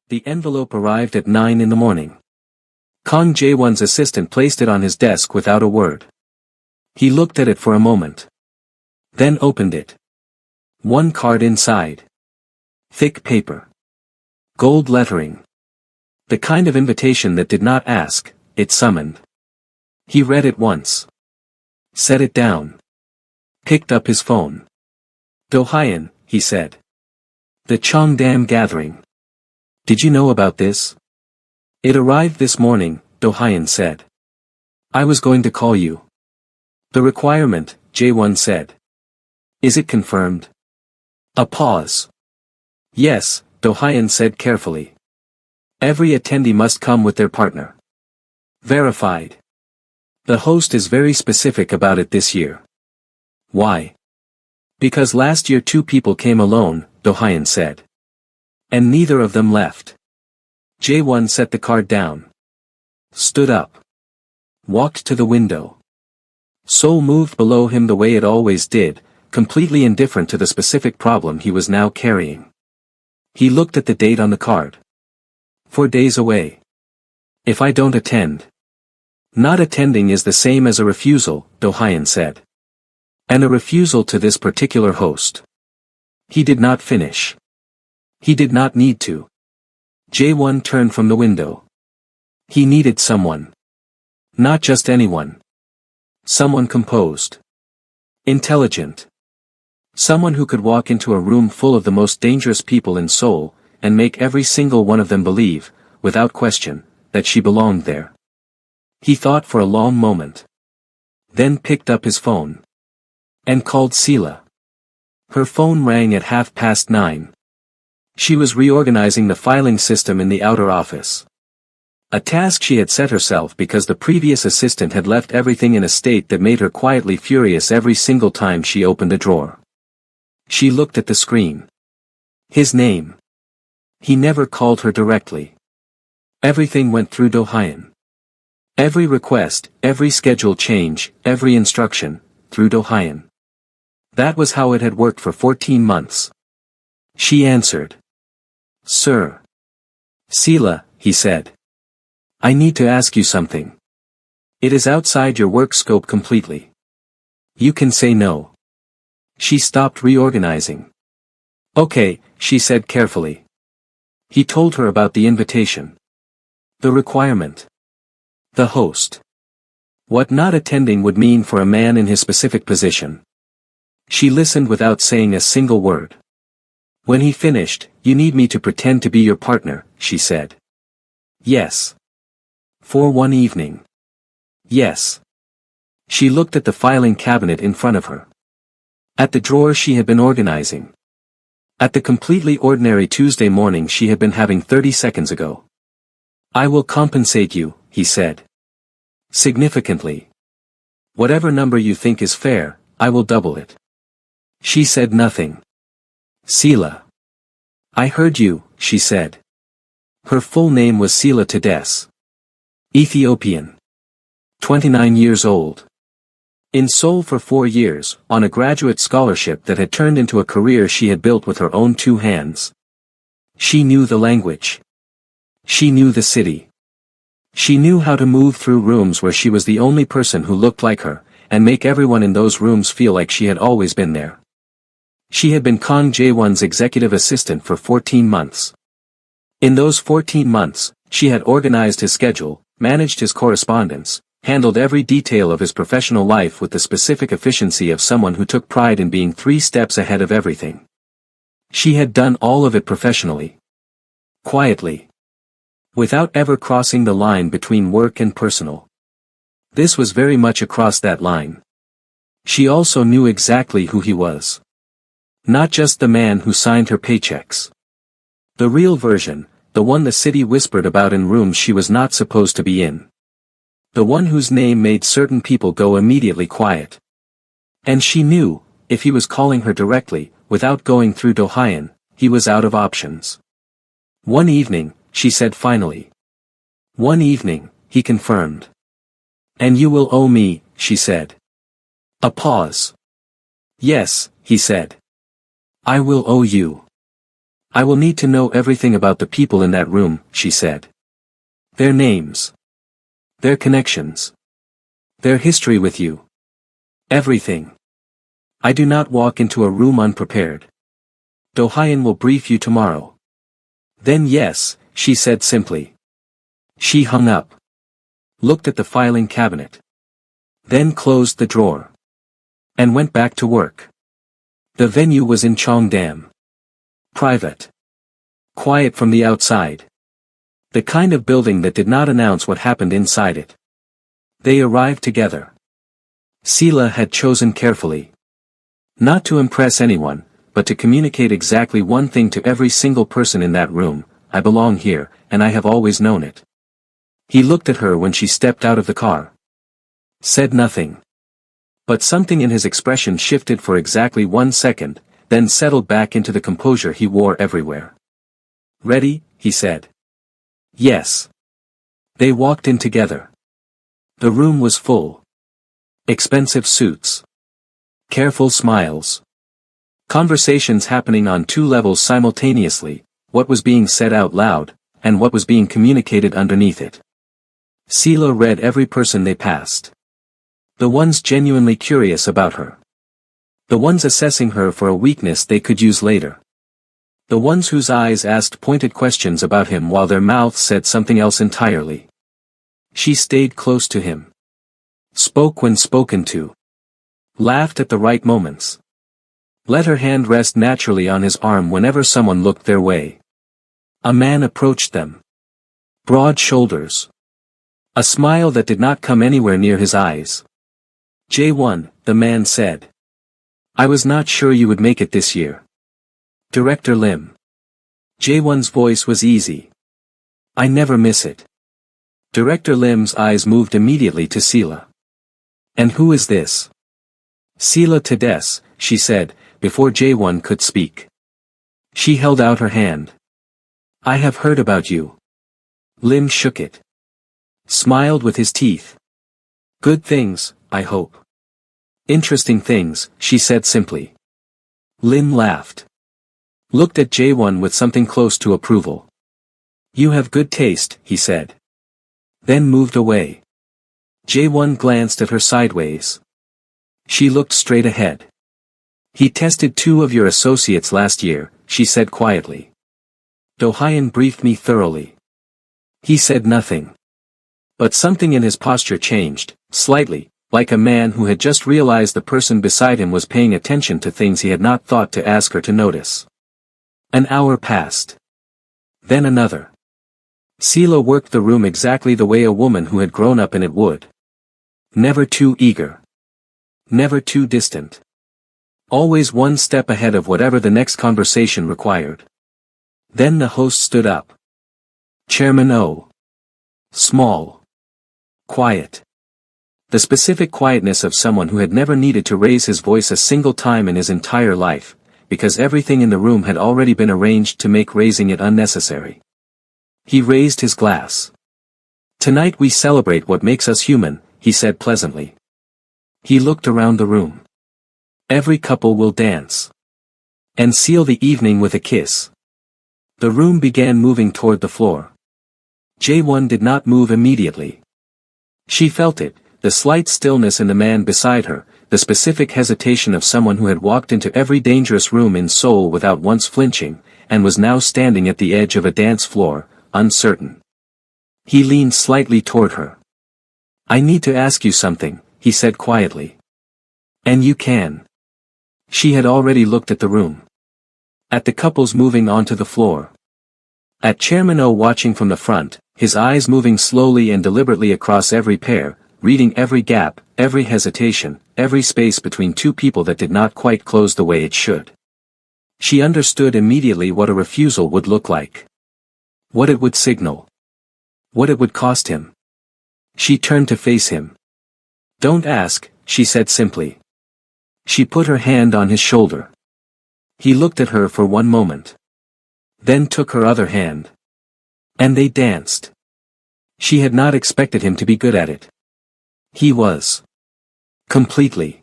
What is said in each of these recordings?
The envelope arrived at 9 in the morning. Kang Jae-won's assistant placed it on his desk without a word. He looked at it for a moment. Then opened it. One card inside. Thick paper. Gold lettering. The kind of invitation that did not ask, it summoned. He read it once. Set it down. Picked up his phone. "Do-hyun," he said. "The Cheongdam gathering. Did you know about this?" "It arrived this morning," Do-hyun said. "I was going to call you." "The requirement," Jae-won said. "Is it confirmed?" A pause. "Yes," Do-hyun said carefully. "Every attendee must come with their partner." Verified. "The host is very specific about it this year." "Why?" "Because last year 2 people came alone," Do-hyun said. "And neither of them left." Jae-won set the card down. Stood up. Walked to the window. Seoul moved below him the way it always did, completely indifferent to the specific problem he was now carrying. He looked at the date on the card. 4 days away. "If I don't attend." "Not attending is the same as a refusal," Do-hyun said. "And a refusal to this particular host." He did not finish. He did not need to. Jae-won turned from the window. He needed someone. Not just anyone. Someone composed. Intelligent. Someone who could walk into a room full of the most dangerous people in Seoul, and make every single one of them believe, without question, that she belonged there. He thought for a long moment. Then picked up his phone. And called Sela. Her phone rang at 9:30. She was reorganizing the filing system in the outer office. A task she had set herself because the previous assistant had left everything in a state that made her quietly furious every single time she opened a drawer. She looked at the screen. His name. He never called her directly. Everything went through Do-hyun. Every request, every schedule change, every instruction, through Do-hyun. That was how it had worked for 14 months. She answered. "Sir." "Sela," he said. "I need to ask you something. It is outside your work scope completely. You can say no." She stopped reorganizing. "Okay," she said carefully. He told her about the invitation. The requirement. The host. What not attending would mean for a man in his specific position. She listened without saying a single word. When he finished, "You need me to pretend to be your partner," she said. "Yes." "For one evening." "Yes." She looked at the filing cabinet in front of her. At the drawer she had been organizing. At the completely ordinary Tuesday morning she had been having 30 seconds ago. "I will compensate you," he said. "Significantly. Whatever number you think is fair, I will double it." She said nothing. "Sela." "I heard you," she said. Her full name was Sela Tades. Ethiopian. 29 years old. In Seoul for 4 years, on a graduate scholarship that had turned into a career she had built with her own 2 hands. She knew the language. She knew the city. She knew how to move through rooms where she was the only person who looked like her, and make everyone in those rooms feel like she had always been there. She had been Kang Jae-won's executive assistant for 14 months. In those 14 months, she had organized his schedule, managed his correspondence, handled every detail of his professional life with the specific efficiency of someone who took pride in being 3 steps ahead of everything. She had done all of it professionally. Quietly. Without ever crossing the line between work and personal. This was very much across that line. She also knew exactly who he was. Not just the man who signed her paychecks. The real version, the one the city whispered about in rooms she was not supposed to be in. The one whose name made certain people go immediately quiet. And she knew, if he was calling her directly, without going through Do-hyun, he was out of options. "One evening," she said finally. "One evening," he confirmed. "And you will owe me," she said. A pause. "Yes," he said. "I will owe you. I will need to know everything about the people in that room, she said. Their names. Their connections. Their history with you. Everything. I do not walk into a room unprepared. Do-hyun will brief you tomorrow. Then yes, she said simply. She hung up. Looked at the filing cabinet. Then closed the drawer. And went back to work. The venue was in Cheongdam. Private. Quiet from the outside. The kind of building that did not announce what happened inside it. They arrived together. Sela had chosen carefully. Not to impress anyone, but to communicate exactly one thing to every single person in that room: I belong here, and I have always known it. He looked at her when she stepped out of the car. Said nothing. But something in his expression shifted for exactly 1 second, then settled back into the composure he wore everywhere. Ready? He said. Yes. They walked in together. The room was full. Expensive suits. Careful smiles. Conversations happening on 2 levels simultaneously, what was being said out loud, and what was being communicated underneath it. Sela read every person they passed. The ones genuinely curious about her. The ones assessing her for a weakness they could use later. The ones whose eyes asked pointed questions about him while their mouths said something else entirely. She stayed close to him. Spoke when spoken to. Laughed at the right moments. Let her hand rest naturally on his arm whenever someone looked their way. A man approached them. Broad shoulders. A smile that did not come anywhere near his eyes. J1, the man said. I was not sure you would make it this year. Director Lim. J1's voice was easy. I never miss it. Director Lim's eyes moved immediately to Sela. And who is this? Sela Tades, she said, before J1 could speak. She held out her hand. I have heard about you. Lim shook it. Smiled with his teeth. Good things, I hope. Interesting things, she said simply. Lim laughed. Looked at J1 with something close to approval. You have good taste, he said. Then moved away. J1 glanced at her sideways. She looked straight ahead. He tested 2 of your associates last year, she said quietly. Do-hyun briefed me thoroughly. He said nothing. But something in his posture changed, slightly, like a man who had just realized the person beside him was paying attention to things he had not thought to ask her to notice. An hour passed. Then another. Sela worked the room exactly the way a woman who had grown up in it would. Never too eager. Never too distant. Always 1 step ahead of whatever the next conversation required. Then the host stood up. Chairman O. Small. Quiet. The specific quietness of someone who had never needed to raise his voice a single time in his entire life, because everything in the room had already been arranged to make raising it unnecessary. He raised his glass. Tonight we celebrate what makes us human, he said pleasantly. He looked around the room. Every couple will dance. And seal the evening with a kiss. The room began moving toward the floor. J1 did not move immediately. She felt it, the slight stillness in the man beside her, the specific hesitation of someone who had walked into every dangerous room in Seoul without once flinching, and was now standing at the edge of a dance floor, uncertain. He leaned slightly toward her. I need to ask you something, he said quietly. And you can. She had already looked at the room. At the couples moving onto the floor. At Chairman O watching from the front, his eyes moving slowly and deliberately across every pair, reading every gap, every hesitation, every space between 2 people that did not quite close the way it should. She understood immediately what a refusal would look like. What it would signal. What it would cost him. She turned to face him. Don't ask, she said simply. She put her hand on his shoulder. He looked at her for 1 moment. Then took her other hand. And they danced. She had not expected him to be good at it. He was. Completely.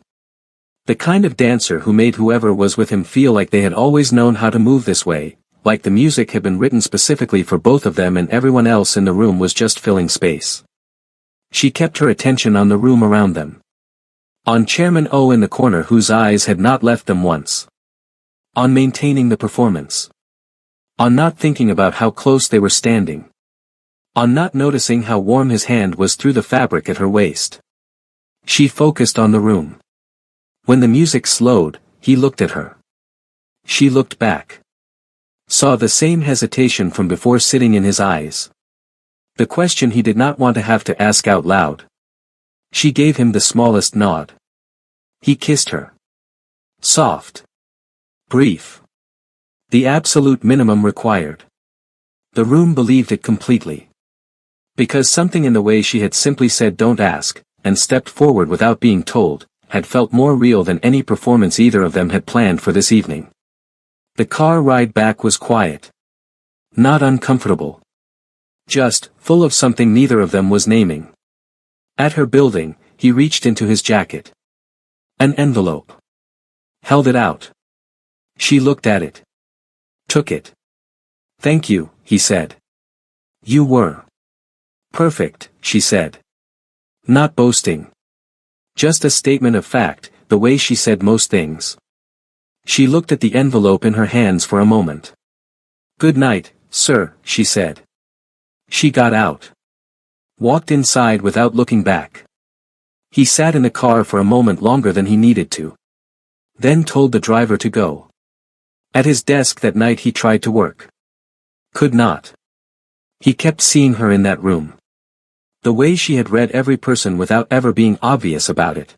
The kind of dancer who made whoever was with him feel like they had always known how to move this way, like the music had been written specifically for both of them and everyone else in the room was just filling space. She kept her attention on the room around them. On Chairman O in the corner whose eyes had not left them once. On maintaining the performance. On not thinking about how close they were standing. On not noticing how warm his hand was through the fabric at her waist. She focused on the room. When the music slowed, he looked at her. She looked back. Saw the same hesitation from before sitting in his eyes. The question he did not want to have to ask out loud. She gave him the smallest nod. He kissed her. Soft. Brief. The absolute minimum required. The room believed it completely. Because something in the way she had simply said don't ask, and stepped forward without being told, had felt more real than any performance either of them had planned for this evening. The car ride back was quiet. Not uncomfortable. Just, full of something neither of them was naming. At her building, he reached into his jacket. An envelope. Held it out. She looked at it. Took it. Thank you, he said. You were. Perfect, she said. Not boasting. Just a statement of fact, the way she said most things. She looked at the envelope in her hands for a moment. Good night, sir, she said. She got out. Walked inside without looking back. He sat in the car for a moment longer than he needed to. Then told the driver to go. At his desk that night he tried to work. Could not. He kept seeing her in that room. The way she had read every person without ever being obvious about it.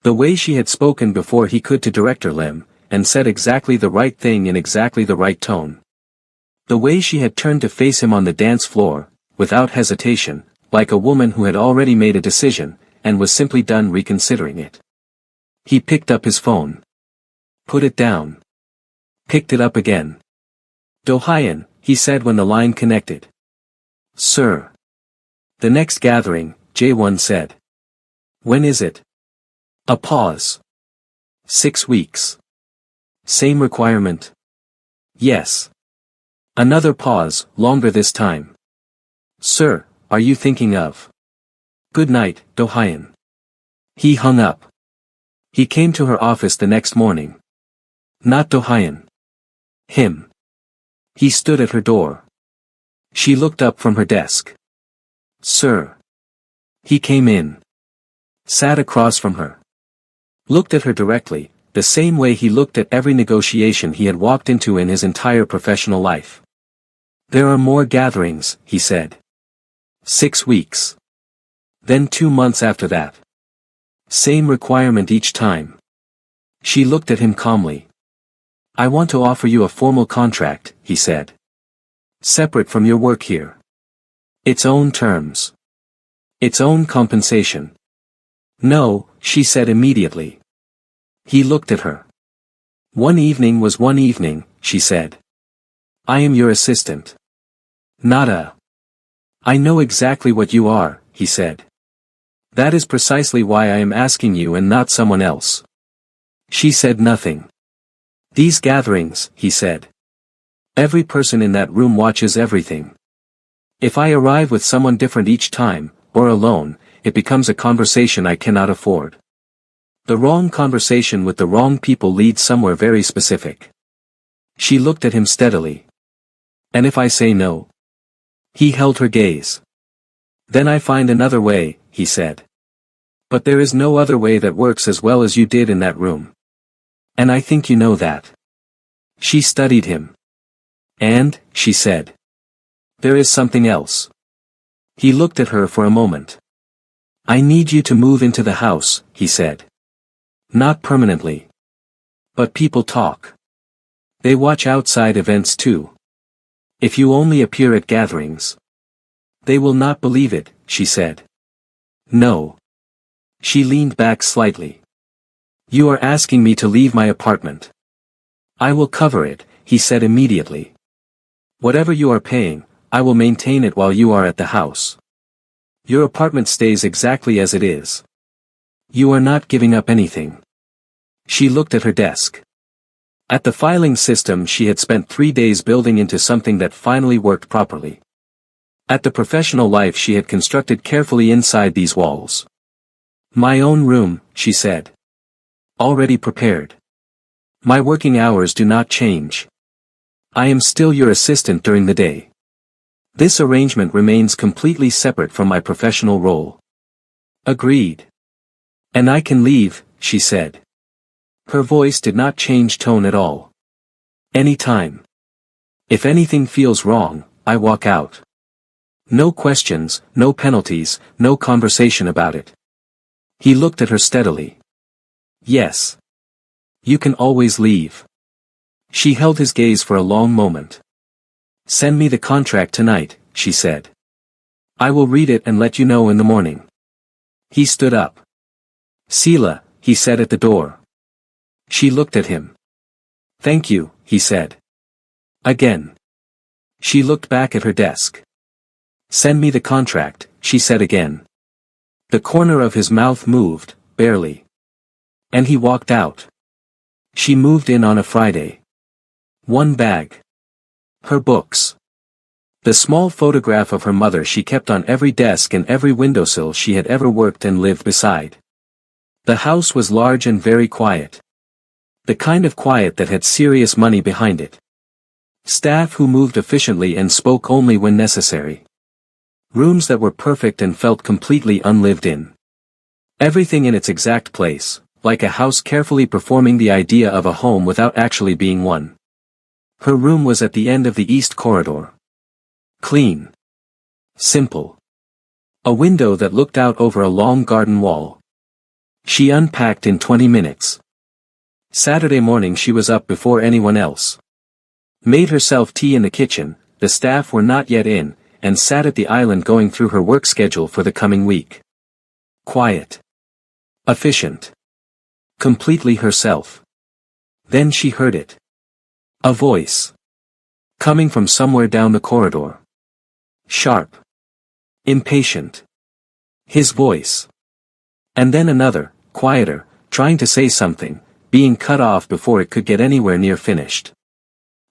The way she had spoken before he could to Director Lim, and said exactly the right thing in exactly the right tone. The way she had turned to face him on the dance floor, without hesitation, like a woman who had already made a decision, and was simply done reconsidering it. He picked up his phone. Put it down. Picked it up again. Do-hyun, he said when the line connected. Sir. The next gathering, Jae-won said. When is it? A pause. 6 weeks. Same requirement? Yes. Another pause, longer this time. Sir, are you thinking of? Good night, Do-hyun. He hung up. He came to her office the next morning. Not Do-hyun. Him. He stood at her door. She looked up from her desk. Sir. He came in. Sat across from her. Looked at her directly, the same way he looked at every negotiation he had walked into in his entire professional life. There are more gatherings, he said. 6 weeks. Then 2 months after that. Same requirement each time. She looked at him calmly. I want to offer you a formal contract, he said. Separate from your work here. Its own terms. Its own compensation. No, she said immediately. He looked at her. One evening was one evening, she said. I am your assistant. Not a. I know exactly what you are, he said. That is precisely why I am asking you and not someone else. She said nothing. These gatherings, he said. Every person in that room watches everything. If I arrive with someone different each time, or alone, it becomes a conversation I cannot afford. The wrong conversation with the wrong people leads somewhere very specific. She looked at him steadily. And if I say no? He held her gaze. Then I find another way, he said. But there is no other way that works as well as you did in that room. And I think you know that. She studied him. And, she said. There is something else. He looked at her for a moment. I need you to move into the house, he said. Not permanently. But people talk. They watch outside events too. If you only appear at gatherings. They will not believe it, she said. No. She leaned back slightly. You are asking me to leave my apartment. I will cover it, he said immediately. Whatever you are paying, I will maintain it while you are at the house. Your apartment stays exactly as it is. You are not giving up anything. She looked at her desk. At the filing system she had spent 3 days building into something that finally worked properly. At the professional life she had constructed carefully inside these walls. My own room, she said. Already prepared. My working hours do not change. I am still your assistant during the day. This arrangement remains completely separate from my professional role. Agreed. And I can leave, she said. Her voice did not change tone at all. Any time. If anything feels wrong, I walk out. No questions, no penalties, no conversation about it. He looked at her steadily. Yes. You can always leave. She held his gaze for a long moment. Send me the contract tonight, she said. I will read it and let you know in the morning. He stood up. Sila, he said at the door. She looked at him. Thank you, he said. Again. She looked back at her desk. Send me the contract, she said again. The corner of his mouth moved, barely. And he walked out. She moved in on a Friday. One bag. Her books. The small photograph of her mother she kept on every desk and every windowsill she had ever worked and lived beside. The house was large and very quiet. The kind of quiet that had serious money behind it. Staff who moved efficiently and spoke only when necessary. Rooms that were perfect and felt completely unlived in. Everything in its exact place, like a house carefully performing the idea of a home without actually being one. Her room was at the end of the east corridor. Clean. Simple. A window that looked out over a long garden wall. She unpacked in 20 minutes. Saturday morning she was up before anyone else. Made herself tea in the kitchen, the staff were not yet in, and sat at the island going through her work schedule for the coming week. Quiet. Efficient. Completely herself. Then she heard it. A voice. Coming from somewhere down the corridor. Sharp. Impatient. His voice. And then another, quieter, trying to say something, being cut off before it could get anywhere near finished.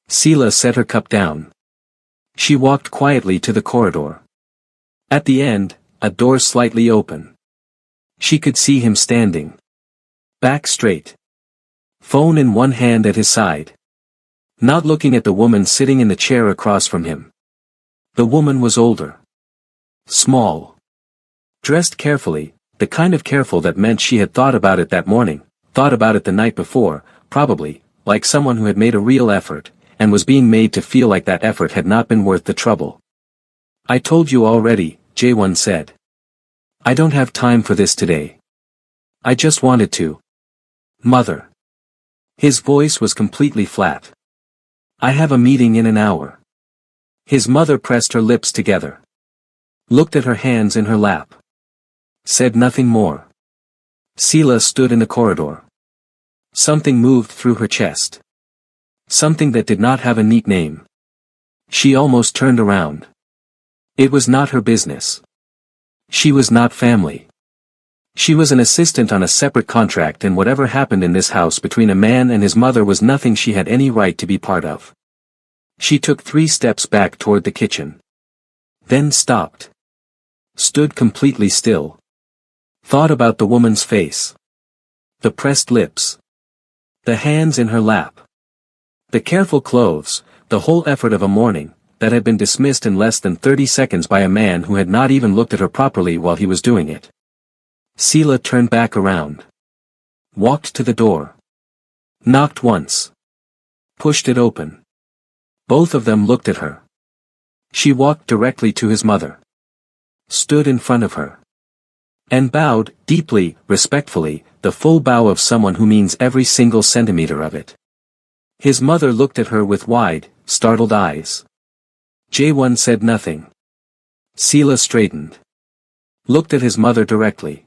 Sila set her cup down. She walked quietly to the corridor. At the end, a door slightly open. She could see him standing. Back straight. Phone in one hand at his side. Not looking at the woman sitting in the chair across from him. The woman was older. Small. Dressed carefully, the kind of careful that meant she had thought about it that morning, thought about it the night before, probably, like someone who had made a real effort, and was being made to feel like that effort had not been worth the trouble. I told you already, Jaewon said. I don't have time for this today. I just wanted to. Mother. His voice was completely flat. I have a meeting in an hour. His mother pressed her lips together. Looked at her hands in her lap. Said nothing more. Sila stood in the corridor. Something moved through her chest. Something that did not have a neat name. She almost turned around. It was not her business. She was not family. She was an assistant on a separate contract, and whatever happened in this house between a man and his mother was nothing she had any right to be part of. She took 3 steps back toward the kitchen. Then stopped. Stood completely still. Thought about the woman's face. The pressed lips. The hands in her lap. The careful clothes, the whole effort of a morning, that had been dismissed in less than 30 seconds by a man who had not even looked at her properly while he was doing it. Sila turned back around. Walked to the door. Knocked once. Pushed it open. Both of them looked at her. She walked directly to his mother. Stood in front of her. And bowed, deeply, respectfully, the full bow of someone who means every single centimeter of it. His mother looked at her with wide, startled eyes. Jaewon said nothing. Sila straightened. Looked at his mother directly.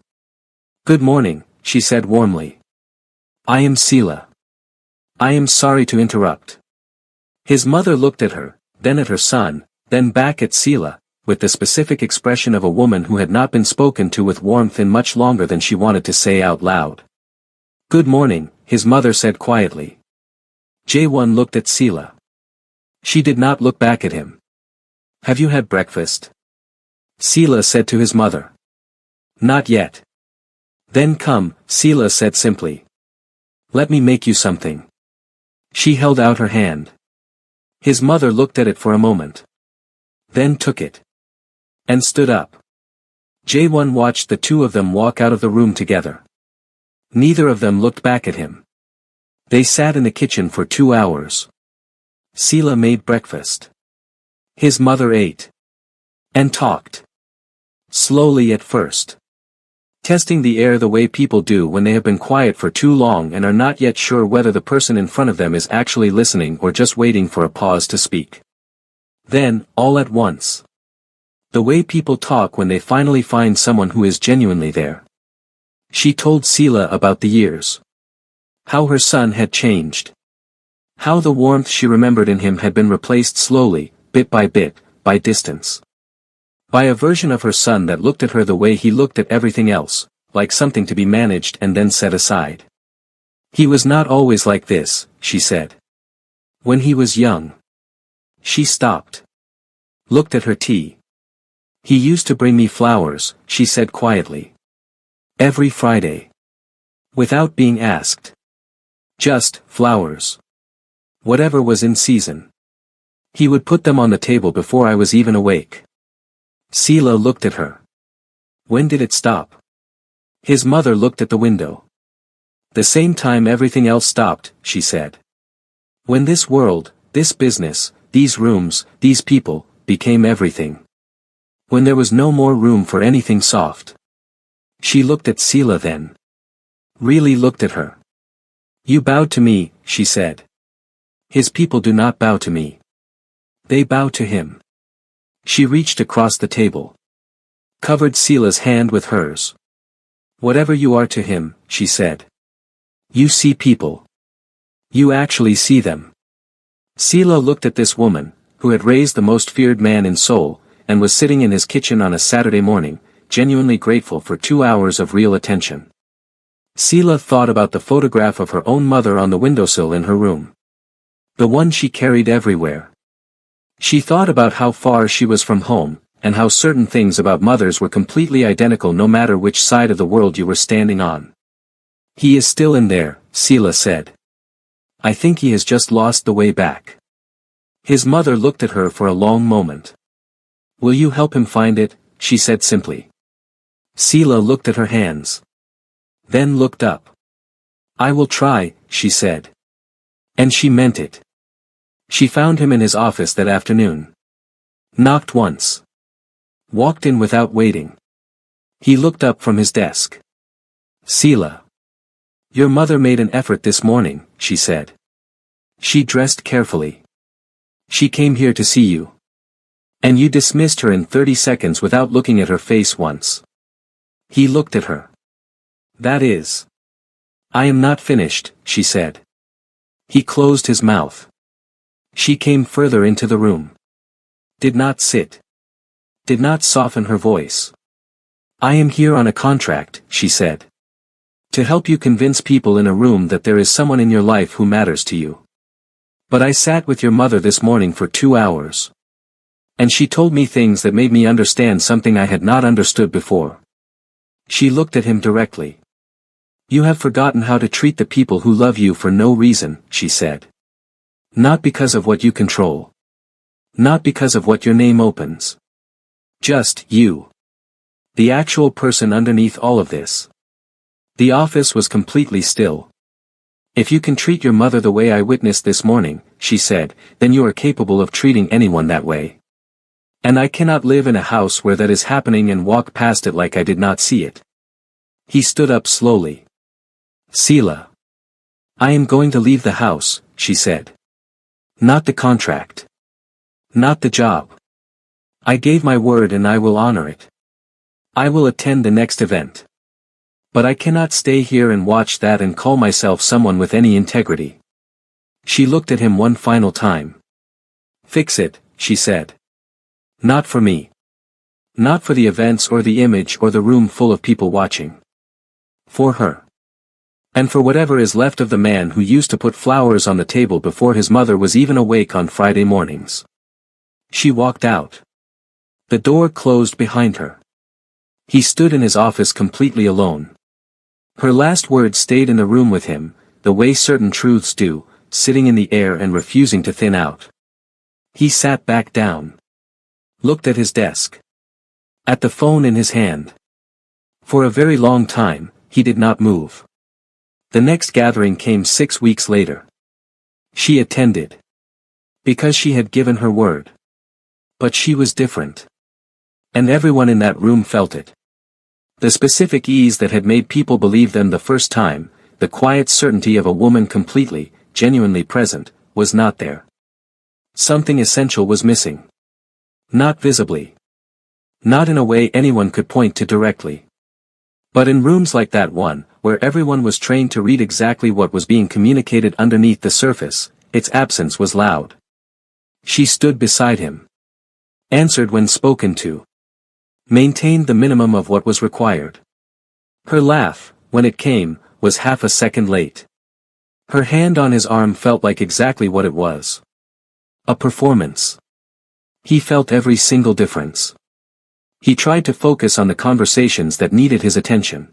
Good morning, she said warmly. I am Sila. I am sorry to interrupt. His mother looked at her, then at her son, then back at Sila, with the specific expression of a woman who had not been spoken to with warmth in much longer than she wanted to say out loud. Good morning, his mother said quietly. Jae-won looked at Sela. She did not look back at him. Have you had breakfast? Sela said to his mother. Not yet. Then come, Sela said simply. Let me make you something. She held out her hand. His mother looked at it for a moment. Then took it. And stood up. Jae-won watched the two of them walk out of the room together. Neither of them looked back at him. They sat in the kitchen for 2 hours. Sela made breakfast. His mother ate. And talked. Slowly at first. Testing the air the way people do when they have been quiet for too long and are not yet sure whether the person in front of them is actually listening or just waiting for a pause to speak. Then, all at once. The way people talk when they finally find someone who is genuinely there. She told Sela about the years. How her son had changed. How the warmth she remembered in him had been replaced slowly, bit, by distance. By a version of her son that looked at her the way he looked at everything else, like something to be managed and then set aside. He was not always like this, she said. When he was young. She stopped. Looked at her tea. He used to bring me flowers, she said quietly. Every Friday. Without being asked. Just, flowers. Whatever was in season. He would put them on the table before I was even awake. Sela looked at her. When did it stop? His mother looked at the window. The same time everything else stopped, she said. When this world, this business, these rooms, these people, became everything. When there was no more room for anything soft. She looked at Sela then. Really looked at her. You bowed to me, she said. His people do not bow to me. They bow to him. She reached across the table. Covered Sela's hand with hers. Whatever you are to him, she said. You see people. You actually see them. Sela looked at this woman, who had raised the most feared man in Seoul, and was sitting in his kitchen on a Saturday morning, genuinely grateful for 2 hours of real attention. Sela thought about the photograph of her own mother on the windowsill in her room. The one she carried everywhere. She thought about how far she was from home, and how certain things about mothers were completely identical no matter which side of the world you were standing on. He is still in there, Sela said. I think he has just lost the way back. His mother looked at her for a long moment. Will you help him find it, she said simply. Sela looked at her hands. Then looked up. I will try, she said. And she meant it. She found him in his office that afternoon. Knocked once. Walked in without waiting. He looked up from his desk. Sela. Your mother made an effort this morning, she said. She dressed carefully. She came here to see you. And you dismissed her in 30 seconds without looking at her face once. He looked at her. That is. I am not finished, she said. He closed his mouth. She came further into the room. Did not sit. Did not soften her voice. I am here on a contract, she said. To help you convince people in a room that there is someone in your life who matters to you. But I sat with your mother this morning for 2 hours. And she told me things that made me understand something I had not understood before. She looked at him directly. You have forgotten how to treat the people who love you for no reason, she said. Not because of what you control. Not because of what your name opens. Just you. The actual person underneath all of this. The office was completely still. If you can treat your mother the way I witnessed this morning, she said, then you are capable of treating anyone that way. And I cannot live in a house where that is happening and walk past it like I did not see it. He stood up slowly. Sela. I am going to leave the house, she said. Not the contract. Not the job. I gave my word and I will honor it. I will attend the next event. But I cannot stay here and watch that and call myself someone with any integrity. She looked at him one final time. Fix it, she said. Not for me. Not for the events or the image or the room full of people watching. For her. And for whatever is left of the man who used to put flowers on the table before his mother was even awake on Friday mornings. She walked out. The door closed behind her. He stood in his office completely alone. Her last words stayed in the room with him, the way certain truths do, sitting in the air and refusing to thin out. He sat back down. Looked at his desk. At the phone in his hand. For a very long time, he did not move. The next gathering came 6 weeks later. She attended. Because she had given her word. But she was different. And everyone in that room felt it. The specific ease that had made people believe them the first time, the quiet certainty of a woman completely, genuinely present, was not there. Something essential was missing. Not visibly. Not in a way anyone could point to directly. But in rooms like that one, where everyone was trained to read exactly what was being communicated underneath the surface, its absence was loud. She stood beside him. Answered when spoken to. Maintained the minimum of what was required. Her laugh, when it came, was half a second late. Her hand on his arm felt like exactly what it was. A performance. He felt every single difference. He tried to focus on the conversations that needed his attention.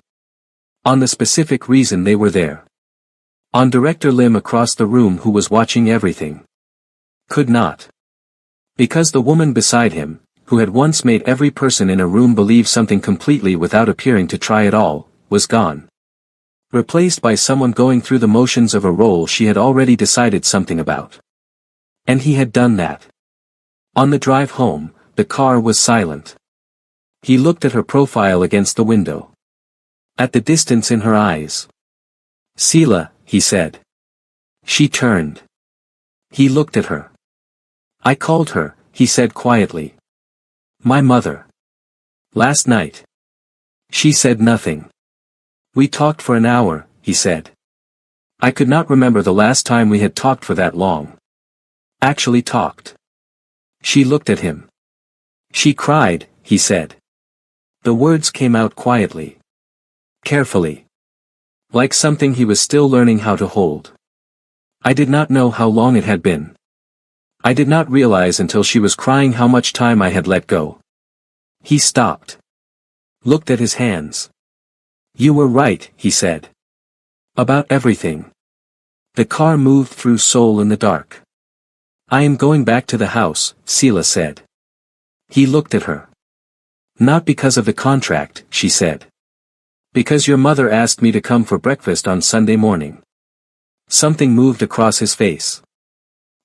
On the specific reason they were there. On Director Lim across the room who was watching everything. Could not. Because the woman beside him, who had once made every person in a room believe something completely without appearing to try at all, was gone. Replaced by someone going through the motions of a role she had already decided something about. And he had done that. On the drive home, the car was silent. He looked at her profile against the window. At the distance in her eyes. "Sila," he said. She turned. He looked at her. "I called her," he said quietly. "My mother. Last night." She said nothing. "We talked for an hour," he said. I could not remember the last time we had talked for that long. Actually talked. She looked at him. "She cried," he said. The words came out quietly. Carefully. Like something he was still learning how to hold. I did not know how long it had been. I did not realize until she was crying how much time I had let go. He stopped. Looked at his hands. "You were right," he said. "About everything." The car moved through Seoul in the dark. "I am going back to the house," Sila said. He looked at her. "Not because of the contract," she said. "Because your mother asked me to come for breakfast on Sunday morning." Something moved across his face.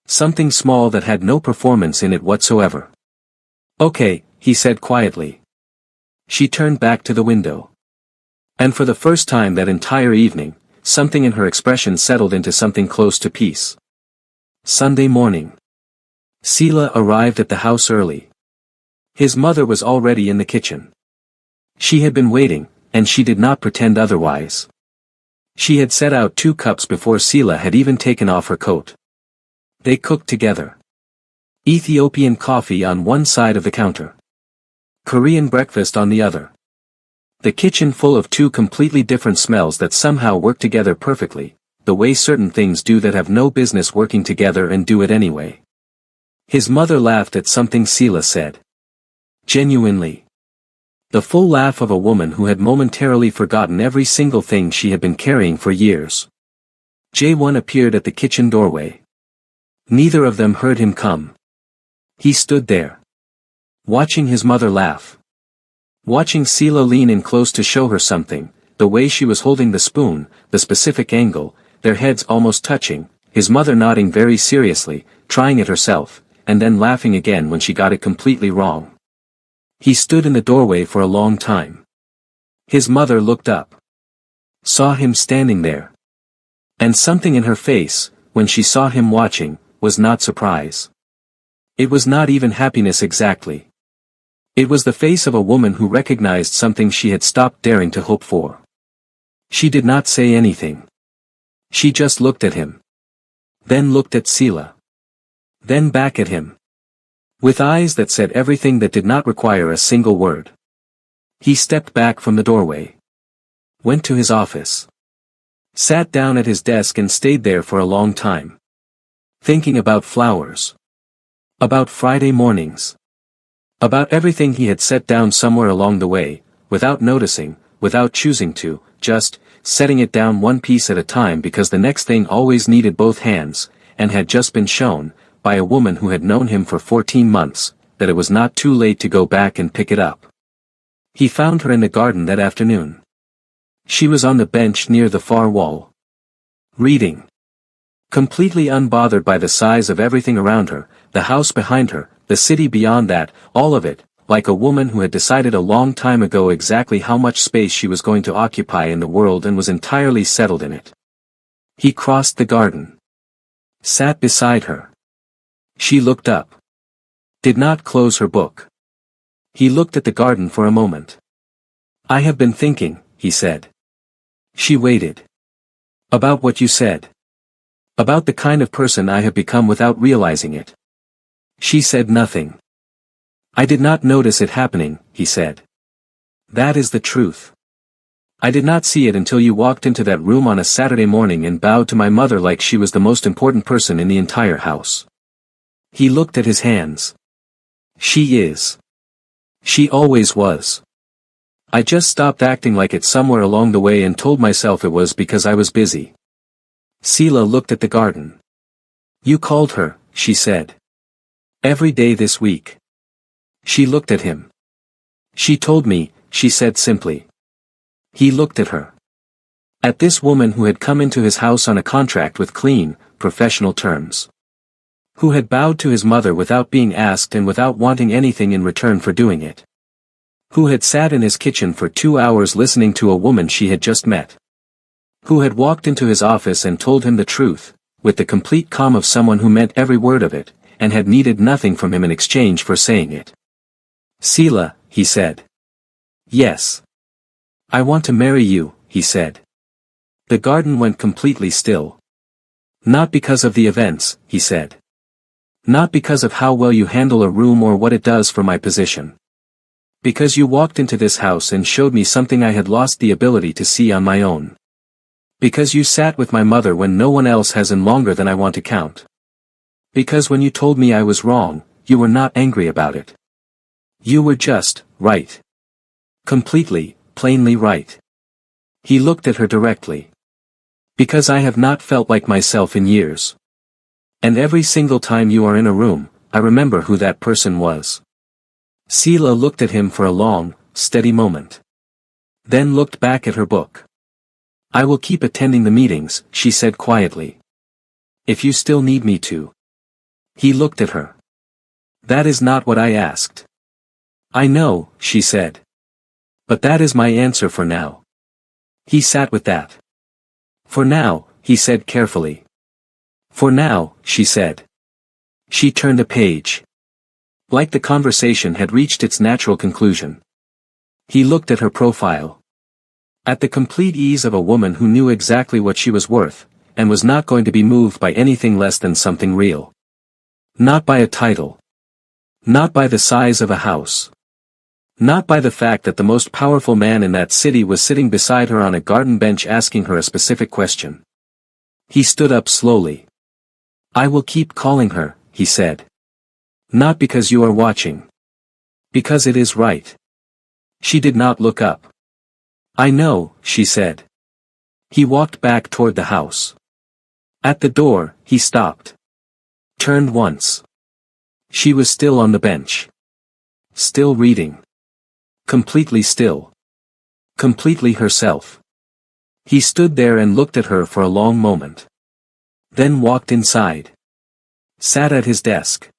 Something small that had no performance in it whatsoever. "Okay," he said quietly. She turned back to the window. And for the first time that entire evening, something in her expression settled into something close to peace. Sunday morning. Sila arrived at the house early. His mother was already in the kitchen. She had been waiting, and she did not pretend otherwise. She had set out 2 cups before Sila had even taken off her coat. They cooked together. Ethiopian coffee on one side of the counter. Korean breakfast on the other. The kitchen full of 2 completely different smells that somehow worked together perfectly, the way certain things do that have no business working together and do it anyway. His mother laughed at something Sila said. Genuinely. The full laugh of a woman who had momentarily forgotten every single thing she had been carrying for years. Jae-won appeared at the kitchen doorway. Neither of them heard him come. He stood there. Watching his mother laugh. Watching Sila lean in close to show her something, the way she was holding the spoon, the specific angle, their heads almost touching, his mother nodding very seriously, trying it herself, and then laughing again when she got it completely wrong. He stood in the doorway for a long time. His mother looked up. Saw him standing there. And something in her face, when she saw him watching, was not surprise. It was not even happiness exactly. It was the face of a woman who recognized something she had stopped daring to hope for. She did not say anything. She just looked at him. Then looked at Sila. Then back at him. With eyes that said everything that did not require a single word. He stepped back from the doorway. Went to his office. Sat down at his desk and stayed there for a long time. Thinking about flowers. About Friday mornings. About everything he had set down somewhere along the way, without noticing, without choosing to, just setting it down one piece at a time because the next thing always needed both hands, and had just been shown, by a woman who had known him for 14 months, that it was not too late to go back and pick it up. He found her in the garden that afternoon. She was on the bench near the far wall. Reading. Completely unbothered by the size of everything around her, the house behind her, the city beyond that, all of it, like a woman who had decided a long time ago exactly how much space she was going to occupy in the world and was entirely settled in it. He crossed the garden. Sat beside her. She looked up. Did not close her book. He looked at the garden for a moment. "I have been thinking," he said. She waited. "About what you said. About the kind of person I have become without realizing it." She said nothing. "I did not notice it happening," he said. "That is the truth. I did not see it until you walked into that room on a Saturday morning and bowed to my mother like she was the most important person in the entire house." He looked at his hands. "She is. She always was. I just stopped acting like it somewhere along the way and told myself it was because I was busy." Sela looked at the garden. "You called her," she said. "Every day this week." She looked at him. "She told me," she said simply. He looked at her. At this woman who had come into his house on a contract with clean, professional terms. Who had bowed to his mother without being asked and without wanting anything in return for doing it. Who had sat in his kitchen for 2 hours listening to a woman she had just met. Who had walked into his office and told him the truth, with the complete calm of someone who meant every word of it, and had needed nothing from him in exchange for saying it. "Sela," he said. "Yes. I want to marry you," he said. The garden went completely still. "Not because of the events," he said. "Not because of how well you handle a room or what it does for my position. Because you walked into this house and showed me something I had lost the ability to see on my own. Because you sat with my mother when no one else has in longer than I want to count. Because when you told me I was wrong, you were not angry about it. You were just, right. Completely, plainly right." He looked at her directly. "Because I have not felt like myself in years. And every single time you are in a room, I remember who that person was." Sela looked at him for a long, steady moment. Then looked back at her book. "I will keep attending the meetings," she said quietly. "If you still need me to." He looked at her. "That is not what I asked." "I know," she said. "But that is my answer for now." He sat with that. "For now," he said carefully. "For now," she said. She turned a page. Like the conversation had reached its natural conclusion. He looked at her profile. At the complete ease of a woman who knew exactly what she was worth, and was not going to be moved by anything less than something real. Not by a title. Not by the size of a house. Not by the fact that the most powerful man in that city was sitting beside her on a garden bench asking her a specific question. He stood up slowly. "I will keep calling her," he said. "Not because you are watching. Because it is right." She did not look up. "I know," she said. He walked back toward the house. At the door, he stopped. Turned once. She was still on the bench. Still reading. Completely still. Completely herself. He stood there and looked at her for a long moment. Then walked inside. Sat at his desk.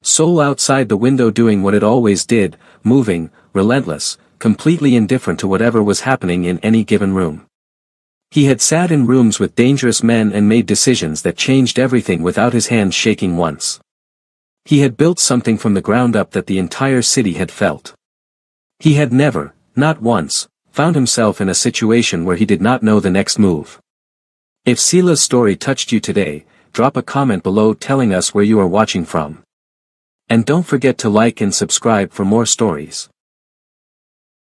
Soul outside the window doing what it always did, moving, relentless, completely indifferent to whatever was happening in any given room. He had sat in rooms with dangerous men and made decisions that changed everything without his hands shaking once. He had built something from the ground up that the entire city had felt. He had never, not once, found himself in a situation where he did not know the next move. If Sela's story touched you today, drop a comment below telling us where you are watching from. And don't forget to like and subscribe for more stories.